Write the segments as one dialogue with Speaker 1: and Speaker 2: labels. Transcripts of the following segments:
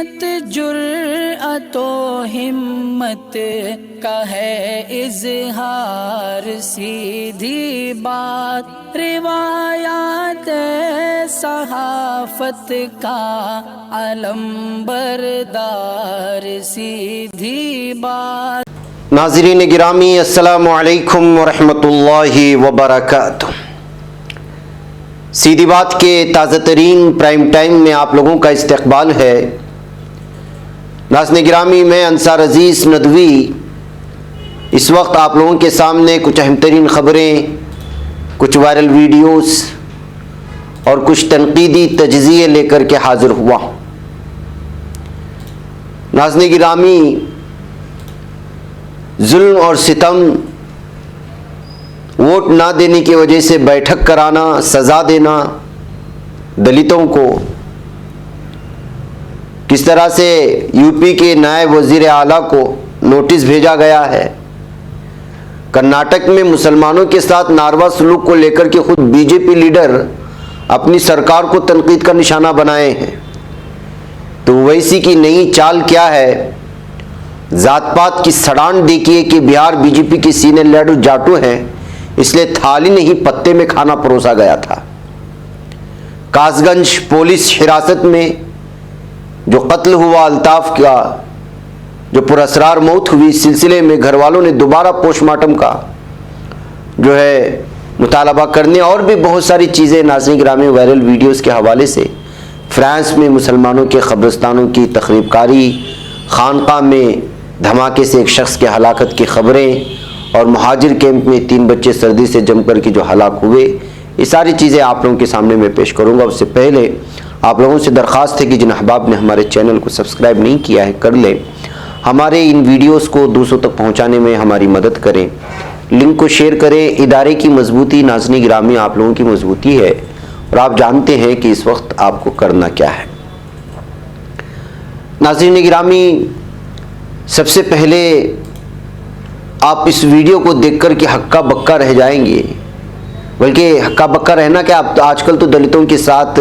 Speaker 1: مت جرأت و ہمت کا ہے اظہار، سیدھی بات روایات صحافت کا علم بردار، سیدھی بات۔
Speaker 2: ناظرین گرامی السلام علیکم ورحمۃ اللہ وبرکاتہ۔ سیدھی بات کے تازہ ترین پرائم ٹائم میں آپ لوگوں کا استقبال ہے۔ ناظرین گرامی، میں انصار عزیز ندوی اس وقت آپ لوگوں کے سامنے کچھ اہم ترین خبریں، کچھ وائرل ویڈیوز اور کچھ تنقیدی تجزیے لے کر کے حاضر ہوا ہوں۔ ناظرین گرامی، ظلم اور ستم، ووٹ نہ دینے کی وجہ سے بیٹھک کرانا، سزا دینا دلتوں کو، کس طرح سے یو پی کے نائب وزیر اعلیٰ کو نوٹس بھیجا گیا ہے۔ کرناٹک میں مسلمانوں کے ساتھ ناروا سلوک کو لے کر کے خود بی جے پی لیڈر اپنی سرکار کو تنقید کا نشانہ بنائے ہیں۔ تو ویسی کی نئی چال کیا ہے؟ ذات پات کی سڑان دیکھیے کہ بہار بی جے پی کے سینئر لیڈر جاٹو ہیں، اس لیے تھالی نہیں پتے میں کھانا پروسا گیا تھا۔ کاس گنج پولیس حراست میں جو قتل ہوا الطاف کا، جو پراسرار موت ہوئی، اس سلسلے میں گھر والوں نے دوبارہ پوسٹ مارٹم کا جو ہے مطالبہ کرنے اور بھی بہت ساری چیزیں ناظرین گرامی وائرل ویڈیوز کے حوالے سے، فرانس میں مسلمانوں کے قبرستانوں کی تخریب کاری، خانقاہ میں دھماکے سے ایک شخص کے ہلاکت کی خبریں، اور مہاجر کیمپ میں 3 بچے سردی سے جم کر کے جو ہلاک ہوئے، یہ ساری چیزیں آپ لوگوں کے سامنے میں پیش کروں گا۔ اس سے پہلے آپ لوگوں سے درخواست ہے کہ جن احباب نے ہمارے چینل کو سبسکرائب نہیں کیا ہے کر لیں، ہمارے ان ویڈیوز کو دوسروں تک پہنچانے میں ہماری مدد کریں، لنک کو شیئر کریں۔ ادارے کی مضبوطی ناظرین گرامی آپ لوگوں کی مضبوطی ہے، اور آپ جانتے ہیں کہ اس وقت آپ کو کرنا کیا ہے۔ ناظرین گرامی، سب سے پہلے آپ اس ویڈیو کو دیکھ کر کے ہکا بکا رہ جائیں گے، بلکہ ہکا بکا رہنا کہ آج کل تو دلتوں کے ساتھ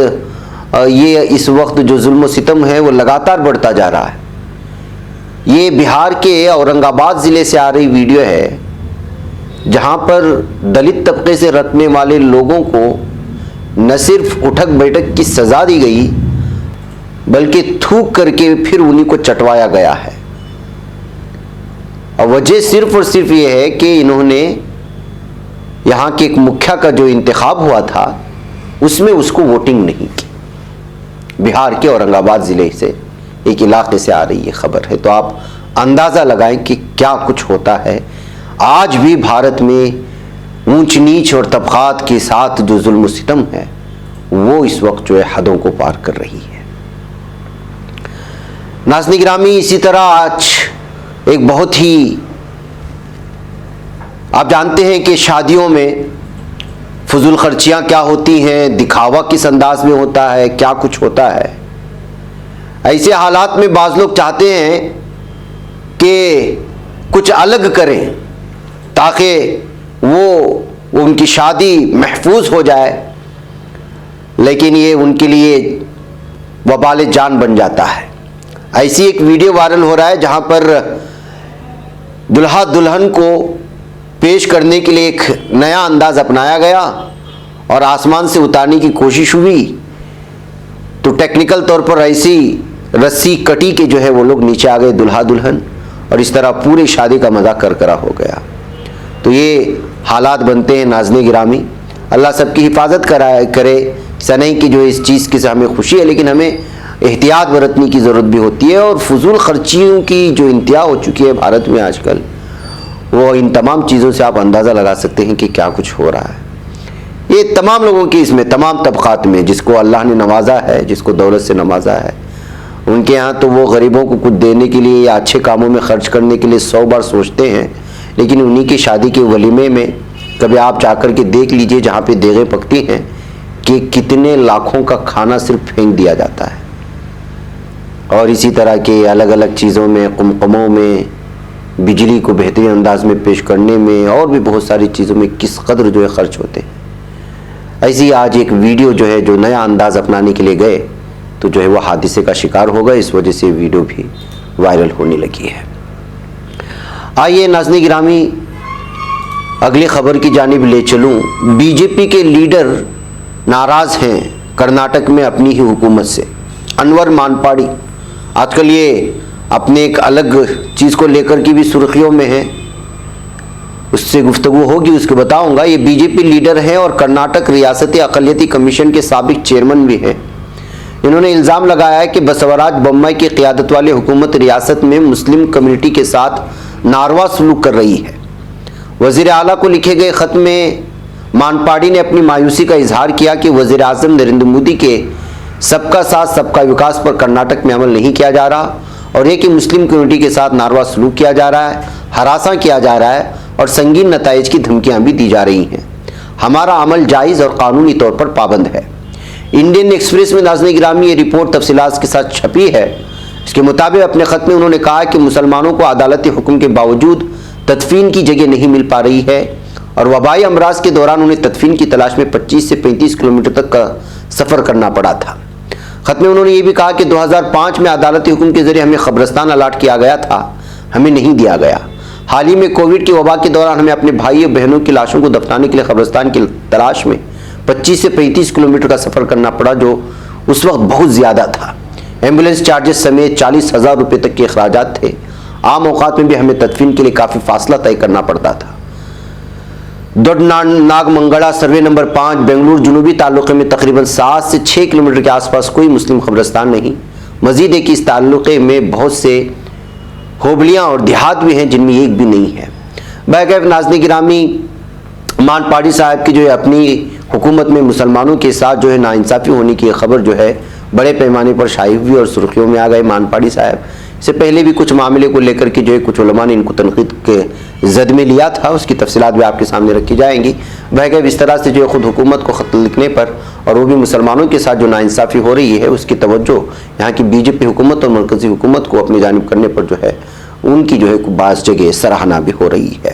Speaker 2: یہ اس وقت جو ظلم و ستم ہے وہ لگاتار بڑھتا جا رہا ہے۔ یہ بہار کے اورنگ آباد ضلع سے آ رہی ویڈیو ہے، جہاں پر دلت طبقے سے رکھنے والے لوگوں کو نہ صرف اٹھک بیٹھک کی سزا دی گئی، بلکہ تھوک کر کے پھر انہی کو چٹوایا گیا ہے۔ اور وجہ صرف اور صرف یہ ہے کہ انہوں نے یہاں کے ایک مکھیا کا جو انتخاب ہوا تھا اس میں اس کو ووٹنگ نہیں کی۔ بہار کے اورنگ آباد ضلع سے ایک علاقے سے آ رہی یہ خبر ہے، تو آپ اندازہ لگائیں کہ کیا کچھ ہوتا ہے۔ آج بھی بھارت میں اونچ نیچ اور طبقات کے ساتھ جو ظلم و ستم ہے وہ اس وقت جو ہے حدوں کو پار کر رہی ہے۔ ناظرین گرامی، اسی طرح آج ایک بہت ہی، آپ جانتے ہیں کہ شادیوں میں فضول خرچیاں کیا ہوتی ہیں، دکھاوا کس انداز میں ہوتا ہے، کیا کچھ ہوتا ہے۔ ایسے حالات میں بعض لوگ چاہتے ہیں کہ کچھ الگ کریں تاکہ وہ ان کی شادی محفوظ ہو جائے، لیکن یہ ان کے لیے وبال جان بن جاتا ہے۔ ایسی ایک ویڈیو وائرل ہو رہا ہے جہاں پر دلہا دلہن کو پیش کرنے کے لیے ایک نیا انداز اپنایا گیا اور آسمان سے اتارنے کی کوشش ہوئی، تو ٹیکنیکل طور پر ایسی رسی کٹی کے جو ہے وہ لوگ نیچے آ گئے دلہا دلہن، اور اس طرح پوری شادی کا مزہ کرکرا ہو گیا۔ تو یہ حالات بنتے ہیں ناظرین گرامی۔ اللہ سب کی حفاظت کرے، ایسا نہیں کہ جو اس چیز کی ہمیں خوشی ہے، لیکن ہمیں احتیاط برتنے کی ضرورت بھی ہوتی ہے، اور فضول خرچیوں کی جو انتہا ہو چکی ہے بھارت میں آج کل، وہ ان تمام چیزوں سے آپ اندازہ لگا سکتے ہیں کہ کیا کچھ ہو رہا ہے۔ یہ تمام لوگوں کی، اس میں تمام طبقات میں، جس کو اللہ نے نوازا ہے، جس کو دولت سے نوازا ہے، ان کے ہاں تو وہ غریبوں کو کچھ دینے کے لیے یا اچھے کاموں میں خرچ کرنے کے لیے 100 بار سوچتے ہیں، لیکن انہی کی شادی کے ولیمے میں کبھی آپ جا کر کے دیکھ لیجئے جہاں پہ دیگیں پکتی ہیں کہ کتنے لاکھوں کا کھانا صرف پھینک دیا جاتا ہے۔ اور اسی طرح کے الگ الگ چیزوں میں، قمقموں میں، بجلی کو بہترین انداز میں پیش کرنے میں، اور بھی بہت ساری چیزوں میں کس قدر جو ہے خرچ ہوتے ہیں۔ ایسی آج ایک ویڈیو جو ہے جو نیا انداز اپنانے کے لیے گئے، تو جو ہے وہ حادثے کا شکار ہو گئے. اس وجہ سے ویڈیو بھی وائرل ہونے لگی ہے. آئیے ناظرین گرامی اگلی خبر کی جانب لے چلوں. بی جے پی کے لیڈر ناراض ہیں کرناٹک میں اپنی ہی حکومت سے. انور مانپاڑی آج کل یہ اپنے ایک الگ چیز کو لے کر کی بھی سرخیوں میں ہیں, اس سے گفتگو ہوگی, اس کو بتاؤں گا. یہ بی جے پی لیڈر ہیں اور کرناٹک ریاستی اقلیتی کمیشن کے سابق چیئرمین بھی ہیں. انہوں نے الزام لگایا ہے کہ بسوراج بومائی کی قیادت والی حکومت ریاست میں مسلم کمیونٹی کے ساتھ ناروا سلوک کر رہی ہے. وزیر اعلیٰ کو لکھے گئے خط میں مانپاڑی نے اپنی مایوسی کا اظہار کیا کہ وزیر اعظم نریندر مودی کے سب کا ساتھ سب کا وکاس پر کرناٹک میں عمل نہیں کیا جا رہا, اور یہ کہ مسلم کمیونٹی کے ساتھ ناروا سلوک کیا جا رہا ہے, ہراساں کیا جا رہا ہے اور سنگین نتائج کی دھمکیاں بھی دی جا رہی ہیں. ہمارا عمل جائز اور قانونی طور پر پابند ہے. انڈین ایکسپریس میں ناظرین گرامی یہ رپورٹ تفصیلات کے ساتھ چھپی ہے. اس کے مطابق اپنے خط میں انہوں نے کہا کہ مسلمانوں کو عدالتی حکم کے باوجود تدفین کی جگہ نہیں مل پا رہی ہے, اور وبائی امراض کے دوران انہیں تدفین کی تلاش میں 25 سے 35 کلومیٹر تک کا سفر کرنا پڑا تھا. خط میں انہوں نے یہ بھی کہا کہ 2005 میں عدالتی حکم کے ذریعے ہمیں قبرستان الاٹ کیا گیا تھا, ہمیں نہیں دیا گیا. حال ہی میں کووڈ کی وبا کے دوران ہمیں اپنے بھائی اور بہنوں کی لاشوں کو دفنانے کے لیے قبرستان کی تلاش میں 25 سے 35 کلومیٹر کا سفر کرنا پڑا, جو اس وقت بہت زیادہ تھا. ایمبولینس چارجز سمیت 40,000 روپے تک کے اخراجات تھے. عام اوقات میں بھی ہمیں تدفین کے لیے کافی فاصلہ طے کرنا پڑتا تھا. دوڈ ناگ منگڑا سروے نمبر 5 بنگلور جنوبی تعلقے میں تقریباً 7 سے 6 کلومیٹر کے آس پاس کوئی مسلم قبرستان نہیں. مزید ہے کہ اس تعلقے میں بہت سے ہوبلیاں اور دیہات بھی ہیں جن میں ایک بھی نہیں ہے. باقاعدہ ناظرین گرامی مانپاڑی صاحب کی جو ہے اپنی حکومت میں مسلمانوں کے ساتھ جو ہے ناانصافی ہونے کی خبر جو ہے بڑے پیمانے پر شائع ہوئی اور سرخیوں میں آ گئے. مانپاڑی صاحب اس سے پہلے بھی کچھ معاملے کو لے کر کے جو ہے کچھ علماء نے ان کو تنقید کے زد میں لیا تھا, اس کی تفصیلات بھی آپ کے سامنے رکھی جائیں گی. بہرکیف اس طرح سے جو ہے خود حکومت کو خط لکھنے پر اور وہ بھی مسلمانوں کے ساتھ جو ناانصافی ہو رہی ہے اس کی توجہ یہاں کی بی جے پی حکومت اور مرکزی حکومت کو اپنی جانب کرنے پر جو ہے ان کی جو ہے بعض جگہ سراہنا بھی ہو رہی ہے.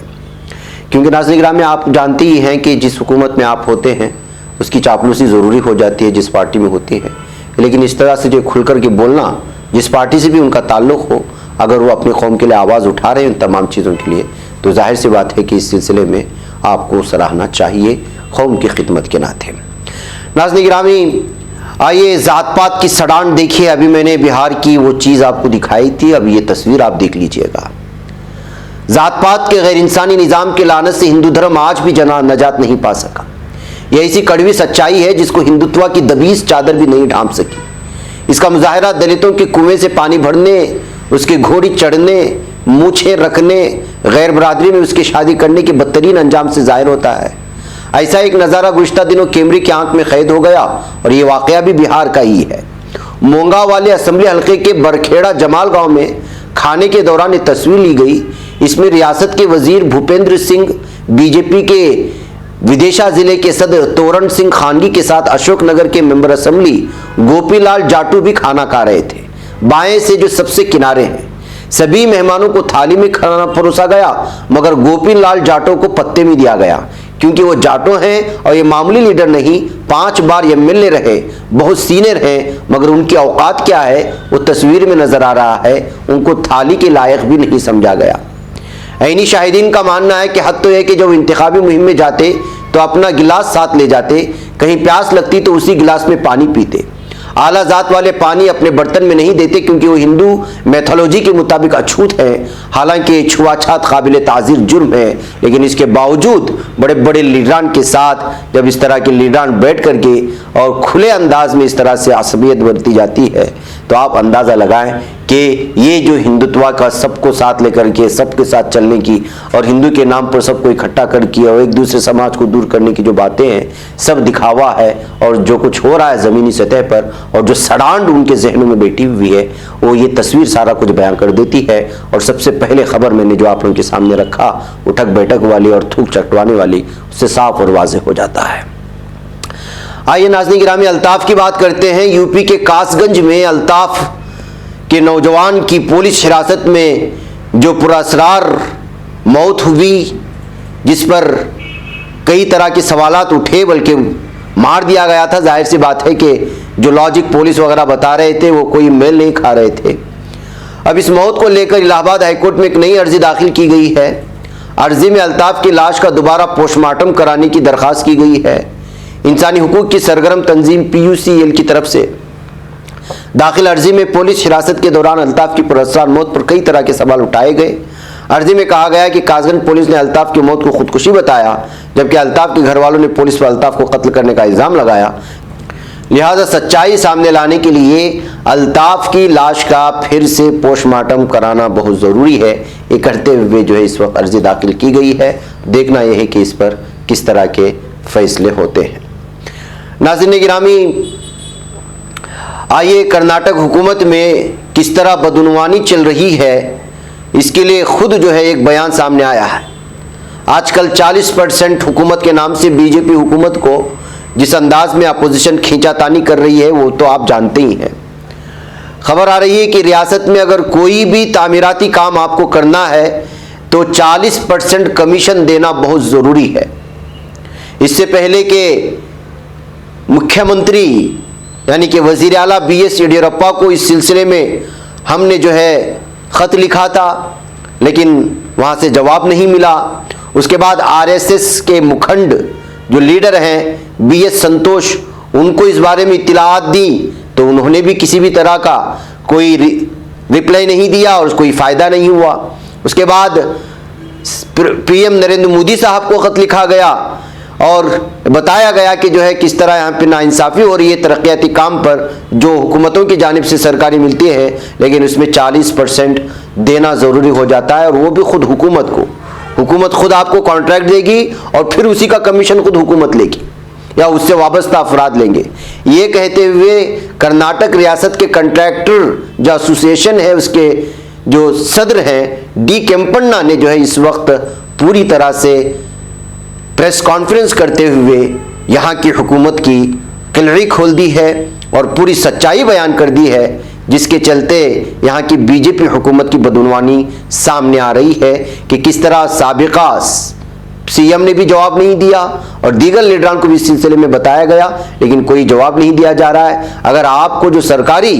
Speaker 2: کیونکہ ناظرین گرامی آپ جانتے ہی ہیں کہ جس حکومت میں آپ ہوتے ہیں اس کی چاپلوسی ضروری ہو جاتی ہے جس پارٹی میں ہوتی ہے, لیکن اس طرح سے جو کھل کر کے بولنا جس پارٹی سے بھی ان کا تعلق ہو, اگر وہ اپنی قوم کے لیے آواز اٹھا رہے ہیں ان تمام چیزوں کے لیے, تو ظاہر سی بات ہے کہ اس سلسلے میں آپ کو سراہنا چاہیے قوم کی خدمت کے ناطے. ناظرین گرامی آئیے ذات پات کی سڑان دیکھیے. ابھی میں نے بہار کی وہ چیز آپ کو دکھائی تھی, اب یہ تصویر آپ دیکھ لیجئے گا. ذات پات کے غیر انسانی نظام کے لعنت سے ہندو دھرم آج بھی نجات نہیں پا سکا. یہ ایسی کڑوی سچائی ہے جس کو ہندوتوا کی دبیس چادر بھی نہیں ڈھانپ سکی. اس کا مظاہرہ دلتوں کے کنویں سے پانی بھرنے, اس کے گھوڑی چڑھنے, مونچھیں رکھنے, غیر برادری میں اس کے شادی کرنے کے بدترین انجام سے ظاہر ہوتا ہے. ایسا ایک نظارہ گزشتہ دنوں کیمری کی آنکھ میں قید ہو گیا, اور یہ واقعہ بھی بہار کا ہی ہے. مونگا والے اسمبلی حلقے کے برکھیڑا جمال گاؤں میں کھانے کے دوران یہ تصویر لی گئی. اس میں ریاست کے وزیر بھوپیندر سنگھ, بی جے پی کے ودیشا ضلع کے صدر تورن سنگھ خانگی کے ساتھ اشوک نگر کے ممبر اسمبلی گوپی لال جاٹو بھی کھانا کھا رہے تھے. بائیں سے جو سب سے کنارے ہیں, سبھی مہمانوں کو تھالی میں کھانا پروسا گیا, مگر گوپی لال جاٹو کو پتے میں دیا گیا, کیونکہ وہ جاٹو ہیں اور یہ معمولی لیڈر نہیں. 5 بار یہ ملنے رہے, بہت سینئر ہیں, مگر ان کی اوقات کیا ہے وہ تصویر میں نظر آ رہا ہے. ان کو تھالی کے لائق بھی نہیں سمجھا گیا. عینی شاہدین کا ماننا ہے کہ حد تو یہ کہ جب انتخابی مہم میں جاتے تو اپنا گلاس ساتھ لے جاتے, کہیں پیاس لگتی تو اسی گلاس میں پانی پیتے. اعلیٰ ذات والے پانی اپنے برتن میں نہیں دیتے کیونکہ وہ ہندو میتھولوجی کے مطابق اچھوت ہیں. حالانکہ چھوا چھات قابل تعزیر جرم ہے, لیکن اس کے باوجود بڑے بڑے لیڈران کے ساتھ جب اس طرح کے لیڈران بیٹھ کر کے اور کھلے انداز میں اس طرح سے عصبیت برتی جاتی ہے تو آپ اندازہ لگائیں کہ یہ جو ہندوتوا کا سب کو ساتھ لے کر کے سب کے ساتھ چلنے کی اور ہندو کے نام پر سب کو اکٹھا کر کے اور ایک دوسرے سماج کو دور کرنے کی جو باتیں ہیں سب دکھاوا ہے. اور جو کچھ ہو رہا ہے زمینی سطح پر اور جو سڑانڈ ان کے ذہنوں میں بیٹھی ہوئی ہے وہ یہ تصویر سارا کچھ بیان کر دیتی ہے. اور سب سے پہلے خبر میں نے جو آپ لوگوں کے سامنے رکھا اٹھک بیٹھک والی اور تھوک چٹوانے والی, اس سے صاف اور واضح ہو جاتا ہے. آئیے ناظرین گرامی الطاف کی بات کرتے ہیں. یو پی کے کاس گنج میں الطاف کے نوجوان کی پولیس حراست میں جو پراسرار موت ہوئی, جس پر کئی طرح کے سوالات اٹھے بلکہ مار دیا گیا تھا. ظاہر سی بات ہے کہ جو لاجک پولیس وغیرہ بتا رہے تھے وہ کوئی میل نہیں کھا رہے تھے۔ اب اس موت کو لے کر الہ آباد ہائی کورٹ میں ایک نئی عرضی داخل کی گئی ہے۔ عرضی میں الطاف کی لاش کا دوبارہ پوسٹ مارٹم کرانے کی درخواست کی گئی ہے۔ انسانی حقوق کی سرگرم تنظیم PUCL کی طرف سے داخل عرضی میں پولیس حراست کے دوران الطاف کی پراسرار موت پر کئی طرح کے سوال اٹھائے گئے۔ عرضی میں کہا گیا کہ کاظگنج پولیس نے الطاف کی موت کو خودکشی بتایا، جبکہ الطاف کے گھر والوں نے پولیس پر الطاف کو قتل کرنے کا الزام لگایا۔ لہذا سچائی سامنے لانے کے لیے الطاف کی لاش کا پھر سے پوسٹ مارٹم کرانا بہت ضروری ہے، یہ کرتے ہوئے جو ہے اس وقت عرضی داخل کی گئی ہے۔ دیکھنا یہ ہے کہ اس پر کس طرح کے فیصلے ہوتے ہیں۔ ناظرین گرامی، آئیے کرناٹک حکومت میں کس طرح بدعنوانی چل رہی ہے اس کے لیے خود جو ہے ایک بیان سامنے آیا ہے۔ آج کل 40% حکومت کے نام سے BJP حکومت کو جس انداز میں اپوزیشن کھینچا تانی کر رہی ہے وہ تو آپ جانتے ہی ہیں۔ خبر آ رہی ہے کہ ریاست میں اگر کوئی بھی تعمیراتی کام آپ کو کرنا ہے تو 40% کمیشن دینا بہت ضروری ہے۔ اس سے پہلے کہ مکھیہ منتری یعنی کہ وزیر اعلیٰ BS یڈیورپا کو اس سلسلے میں ہم نے جو ہے خط لکھا تھا، لیکن وہاں سے جواب نہیں ملا۔ اس کے بعد RSS کے مکھنڈ جو لیڈر ہیں BS سنتوش، ان کو اس بارے میں اطلاعات دی تو انہوں نے بھی کسی بھی طرح کا کوئی ریپلائی نہیں دیا اور کوئی فائدہ نہیں ہوا۔ اس کے بعد PM نریندر مودی صاحب کو خط لکھا گیا اور بتایا گیا کہ جو ہے کس طرح یہاں پہ ناانصافی ہو رہی ہے ترقیاتی کام پر جو حکومتوں کی جانب سے سرکاری ملتی ہے، لیکن اس میں 40% دینا ضروری ہو جاتا ہے، اور وہ بھی خود حکومت کو۔ حکومت خود آپ کو کانٹریکٹ دے گی اور پھر اسی کا کمیشن خود حکومت لے گی یا اس سے وابستہ افراد لیں گے۔ یہ کہتے ہوئے کرناٹک ریاست کے کنٹریکٹر جو ایسوسیشن ہے اس کے جو صدر ہیں D کیمپنا نے جو ہے اس وقت پوری طرح سے پریس کانفرنس کرتے ہوئے یہاں کی حکومت کی کلری کھول دی ہے اور پوری سچائی بیان کر دی ہے، جس کے چلتے یہاں کی BJP حکومت کی بدعنوانی سامنے آ رہی ہے کہ کس طرح سابقہ CM نے بھی جواب نہیں دیا اور دیگر لیڈران کو بھی اس سلسلے میں بتایا گیا، لیکن کوئی جواب نہیں دیا جا رہا ہے۔ اگر آپ کو جو سرکاری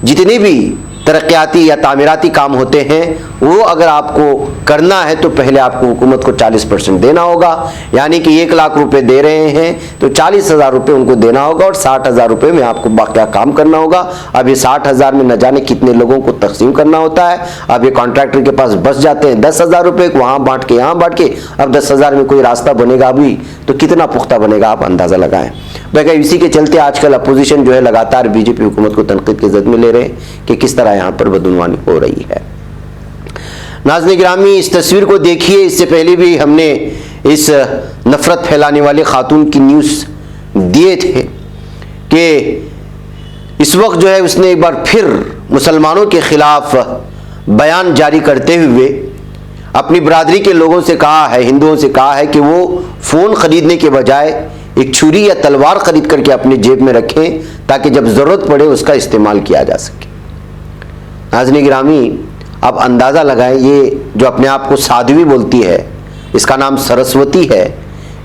Speaker 2: جتنے بھی ترقیاتی یا تعمیراتی کام ہوتے ہیں وہ اگر آپ کو کرنا ہے تو پہلے آپ کو حکومت کو 40% دینا ہوگا، یعنی کہ 1 لاکھ روپے دے رہے ہیں تو 40,000 روپے ان کو دینا ہوگا اور 60,000 روپے میں آپ کو باقیہ کام کرنا ہوگا۔ اب یہ 60,000 میں نہ جانے کتنے لوگوں کو تقسیم کرنا ہوتا ہے۔ اب یہ کانٹریکٹر کے پاس بس جاتے ہیں 10,000 روپے، وہاں بانٹ کے یہاں بانٹ کے، اب 10,000 میں کوئی راستہ بنے گا بھی تو کتنا پختہ بنے گا، آپ اندازہ لگائیں۔ بلکہ اسی کے چلتے آج کل اپوزیشن جو ہے لگاتار BJP حکومت کو تنقید کے زد میں لے رہے ہیں کہ کس طرح یہاں پر بدعنوانی ہو رہی ہے۔ ناظرین گرامی، اس تصویر کو دیکھیے۔ اس سے پہلے بھی ہم نے اس نفرت پھیلانے والے خاتون کی نیوز دیے تھے کہ اس وقت جو ہے اس نے ایک بار پھر مسلمانوں کے خلاف بیان جاری کرتے ہوئے اپنی برادری کے لوگوں سے کہا ہے، ہندوؤں سے کہا ہے کہ وہ فون خریدنے کے بجائے ایک چھری یا تلوار خرید کر کے اپنے جیب میں رکھیں تاکہ جب ضرورت پڑے اس کا استعمال کیا جا سکے۔ ناظرین گرامی، اب اندازہ لگائیں، یہ جو اپنے آپ کو سادھوی بولتی ہے، اس کا نام سرسوتی ہے،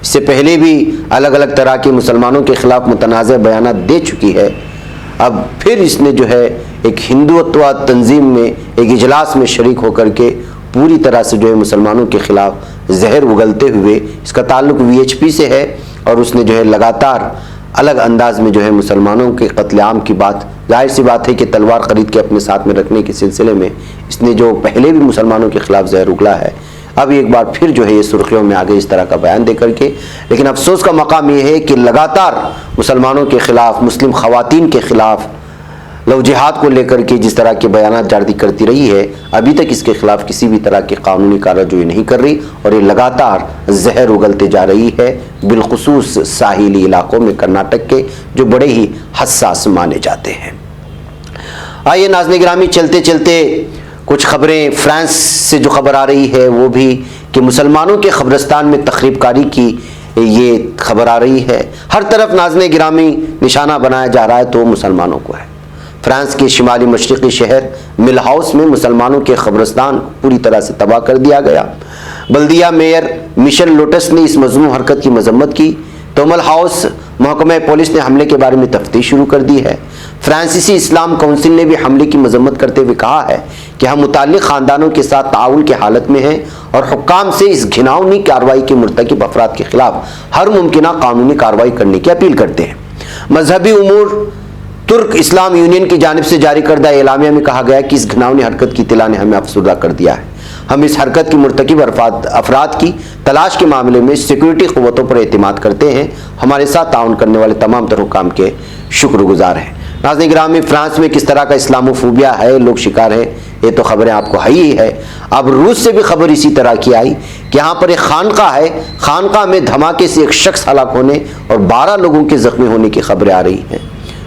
Speaker 2: اس سے پہلے بھی الگ الگ طرح کے مسلمانوں کے خلاف متنازع بیانات دے چکی ہے۔ اب پھر اس نے جو ہے ایک ہندوتوا تنظیم میں ایک اجلاس میں شریک ہو کر کے پوری طرح سے جو ہے مسلمانوں کے خلاف زہر اگلتے ہوئے، اس کا تعلق VHP سے ہے، اور اس نے جو ہے لگاتار الگ انداز میں جو ہے مسلمانوں کے قتل عام کی بات، ظاہر سی بات ہے کہ تلوار خرید کے اپنے ساتھ میں رکھنے کے سلسلے میں اس نے جو پہلے بھی مسلمانوں کے خلاف زہر اگلا ہے، اب ایک بار پھر جو ہے یہ سرخیوں میں آگے اس طرح کا بیان دے کر کے۔ لیکن افسوس کا مقام یہ ہے کہ لگاتار مسلمانوں کے خلاف، مسلم خواتین کے خلاف لو جہاد کو لے کر کے جس طرح کے بیانات جاری کرتی رہی ہے، ابھی تک اس کے خلاف کسی بھی طرح کی قانونی کارروائی نہیں کر رہی، اور یہ لگاتار زہر اگلتے جا رہی ہے، بالخصوص ساحلی علاقوں میں کرناٹک کے جو بڑے ہی حساس مانے جاتے ہیں۔ آئیے ناظرین گرامی، چلتے چلتے کچھ خبریں فرانس سے جو خبر آ رہی ہے وہ بھی کہ مسلمانوں کے قبرستان میں تخریب کاری کی یہ خبر آ رہی ہے۔ ہر طرف ناظرین گرامی نشانہ بنایا جا رہا ہے تو مسلمانوں کو ہے۔ فرانس کے شمالی مشرقی شہر مل ہاؤس میں مسلمانوں کے قبرستان پوری طرح سے تباہ کر دیا گیا۔ بلدیہ میئر میشل لوٹس نے اس مذموم حرکت کی مذمت کی، تومل ہاؤس محکمہ پولیس نے حملے کے بارے میں تفتیش شروع کر دی ہے۔ فرانسیسی اسلام کونسل نے بھی حملے کی مذمت کرتے ہوئے کہا ہے کہ ہم متعلق خاندانوں کے ساتھ تعاون کی حالت میں ہیں اور حکام سے اس گھناؤنی کارروائی کے مرتکب افراد کے خلاف ہر ممکنہ قانونی کارروائی کرنے کی اپیل کرتے ہیں۔ مذہبی امور ترک اسلام یونین کی جانب سے جاری کردہ اعلامیہ میں کہا گیا کہ اس گھناؤنی حرکت کی اطلاع نے ہمیں افسردہ کر دیا ہے۔ ہم اس حرکت کی مرتکب افراد کی تلاش کے معاملے میں سیکورٹی قوتوں پر اعتماد کرتے ہیں، ہمارے ساتھ تعاون کرنے والے تمام تر حکام کے شکر گزار ہیں۔ ناظرین گرامی، فرانس میں کس طرح کا اسلاموفوبیا ہے، لوگ شکار ہیں، یہ تو خبریں آپ کو ہی ہے۔ اب روس سے بھی خبر اسی طرح کی آئی کہ یہاں پر ایک خانقاہ ہے، خانقاہ میں دھماکے سے ایک شخص ہلاک ہونے اور 12 لوگوں کے زخمی ہونے کی خبریں آ رہی ہیں۔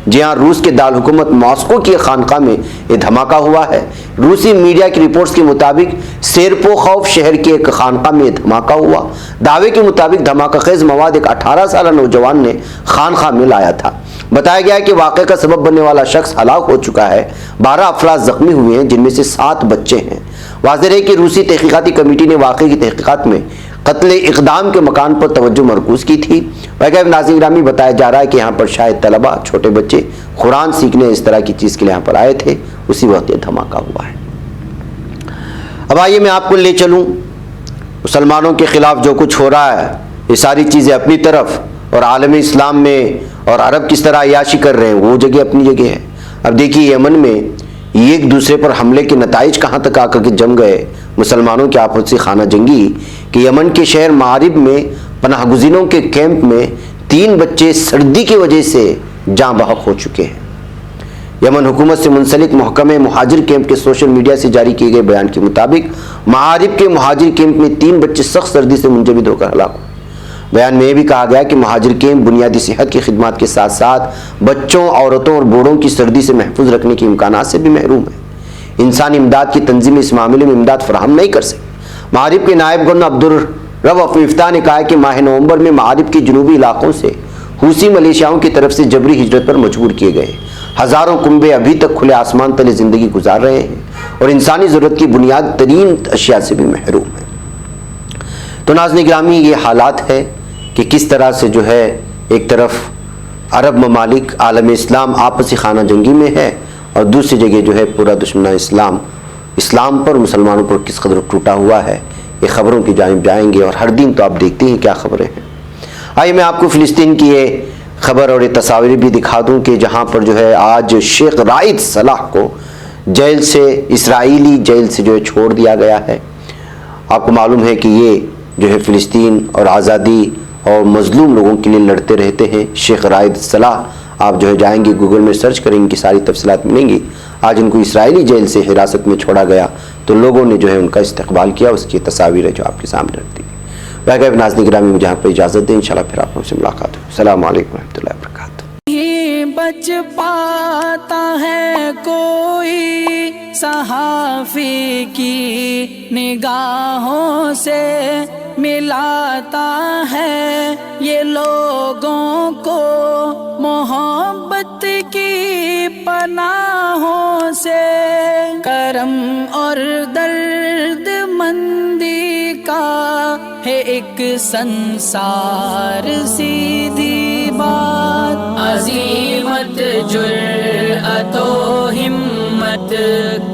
Speaker 2: جی ہاں، روس کے دارالحکومت ماسکو کی خانقاہ میں یہ دھماکہ ہوا ہے۔ روسی میڈیا کی رپورٹس کے مطابق سیرپوخوف شہر کے ایک خانقاہ میں یہ دھماکہ ہوا۔ دعوے کے مطابق دھماکہ خیز مواد ایک 18 سالہ نوجوان نے خانقاہ میں لایا تھا۔ بتایا گیا ہے کہ واقعے کا سبب بننے والا شخص ہلاک ہو چکا ہے، 12 افراد زخمی ہوئے ہیں جن میں سے 7 بچے ہیں۔ واضح ہے کہ روسی تحقیقاتی کمیٹی نے واقعے کی تحقیقات میں قتل اقدام کے مکان پر توجہ مرکوز کی تھی۔ وغیرہ ناظرین گرامی، بتایا جا رہا ہے کہ یہاں پر شاید طلبہ، چھوٹے بچے قرآن سیکھنے اس طرح کی چیز کے لیے یہاں پر آئے تھے، اسی وقت یہ دھماکہ ہوا ہے۔ اب آئیے میں آپ کو لے چلوں مسلمانوں کے خلاف جو کچھ ہو رہا ہے، یہ ساری چیزیں اپنی طرف، اور عالم اسلام میں اور عرب کس طرح عیاشی کر رہے ہیں، وہ جگہ اپنی جگہ ہے۔ اب دیکھیے یمن میں ایک دوسرے پر حملے کے نتائج کہاں تک آ کر کے جم گئے، مسلمانوں کی آپسی خانہ جنگی، کہ یمن کے شہر معارب میں پناہ گزینوں کے کیمپ میں 3 بچے سردی کی وجہ سے جاں بحق ہو چکے ہیں۔ یمن حکومت سے منسلک محکمہ مہاجر کیمپ کے سوشل میڈیا سے جاری کیے گئے بیان کے مطابق معارب کے مہاجر کیمپ میں 3 بچے سخت سردی سے منجمد ہو کر ہلاک ہوئے۔ بیان میں یہ بھی کہا گیا کہ مہاجر کیمپ بنیادی صحت کی خدمات کے ساتھ ساتھ بچوں، عورتوں اور بوڑھوں کی سردی سے محفوظ رکھنے کے امکانات سے بھی محروم ہے۔ انسانی امداد کی تنظیمیں اس معاملے میں امداد فراہم نہیں کر سکیں۔ معارب کے نائب گورنر عبدالرؤف مفتاح نے کہا کہ ماہ نومبر میں معارب کے جنوبی علاقوں سے حوثی ملیشیاؤں کی طرف سے جبری ہجرت پر مجبور کیے گئے ہیں۔ ہزاروں کنبے ابھی تک کھلے آسمان تلے زندگی گزار رہے ہیں اور انسانی ضرورت کی بنیاد ترین اشیاء سے بھی محروم ہیں۔ تو ناظرین گرامی، یہ حالات ہے کہ کس طرح سے جو ہے ایک طرف عرب ممالک، عالم اسلام آپسی خانہ جنگی میں ہے، اور دوسری جگہ جو ہے پورا دشمنان اسلام پر، مسلمانوں پر کس قدر ٹوٹا ہوا ہے۔ یہ خبروں کی جانب جائیں گے اور ہر دن تو آپ دیکھتے ہیں کیا خبریں ہیں۔ آئیے میں آپ کو فلسطین کی یہ خبر اور یہ تصاویر بھی دکھا دوں کہ جہاں پر جو ہے آج شیخ رائد صلاح کو جیل سے، اسرائیلی جیل سے جو ہے چھوڑ دیا گیا ہے۔ آپ کو معلوم ہے کہ یہ جو ہے فلسطین اور آزادی اور مظلوم لوگوں کے لیے لڑتے رہتے ہیں۔ شیخ رائد صلاح، آپ جو ہے جائیں گے گوگل میں سرچ کریں گے، ساری تفصیلات ملیں گی۔ آج ان کو اسرائیلی جیل سے حراست میں چھوڑا گیا تو لوگوں نے جو ہے ان کا استقبال کیا، اس کی تصاویر ہے جو آپ کے سامنے رکھ دی گئی۔ وغیرہ ناظرین گرامی، مجھے یہاں پہ اجازت دیں، انشاءاللہ پھر آپ سے ملاقات ہو۔ السلام علیکم ورحمۃ اللہ وبرکاتہ۔
Speaker 1: بچ پاتا ہے کوئی صحافی کی نگاہوں سے، ملاتا ہے یہ لوگوں کو محبت کی پناہوں سے، کرم اور درد مندی کا ہے ایک سنسار، سیدھی بات، عزیمت جرأت و ہمت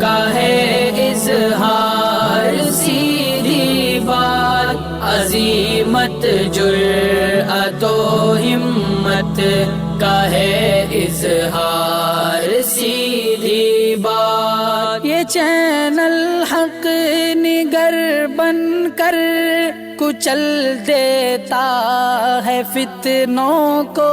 Speaker 1: کا ہے اظہار، سیدھی بات، عزیمت جرأت و ہمت کا ہے اظہار، سیدھی بات۔ یہ چینل حق نگر بن کر کچل دیتا ہے فتنوں کو،